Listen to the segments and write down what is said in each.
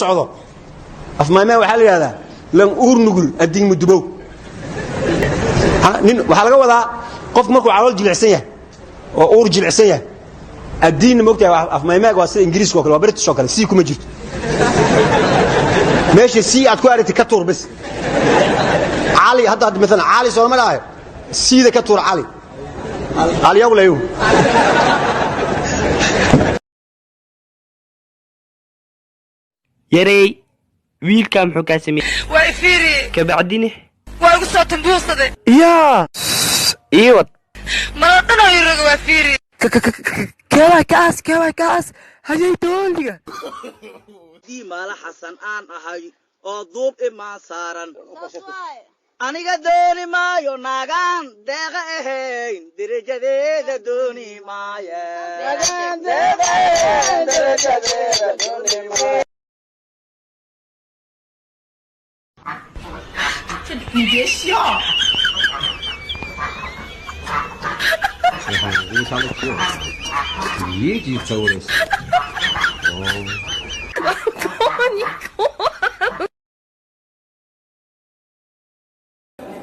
socdo afmaamay waxa la yiraahdaa lan uur nugul adin mudubow nin waxa laga wadaa qof markuu calool jilicsan yahay oo uur jilicsan yahay adin moogtay afmaamay waa sida ingiriiska oo kale waa British oo kale si kuma jirto meesha si aad ku aragtay ka tuur bas علي هذا مثلا علي صار ملاهي سيده كتور علي علي يا ولا يري ويل كام حكا سمي واي فيري كبعدينه واي قصه تنبوصده يا ايوه ما دنا يرغ واي فيري كواكاس هاي توليغا دي مال حسن ان اهي oo duub ima saaran aniga dooni maayo nagaan deeqa ahayn darajadeeda dooni maayo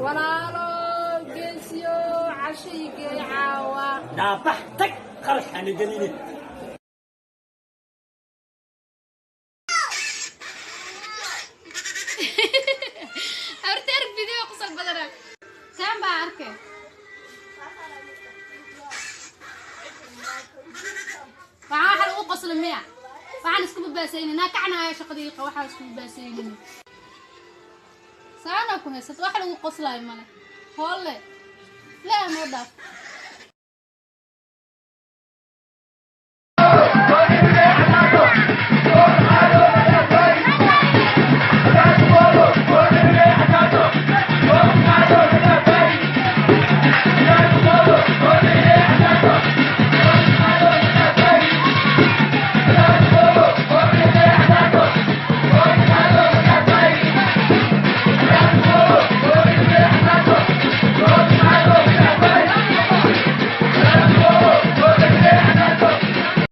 walaalo geesiyo cashiigay caawa نابحتك خلص أنا جنيني أرتر فيديو قصة بدرة كم باركة فعاحل أقص المياه فعن سكوب باسين ناكعنا يا شقديقة وحال سكوب باسين سانا كنا ستوحل أقص لا يمنا هلا لا ما ضاف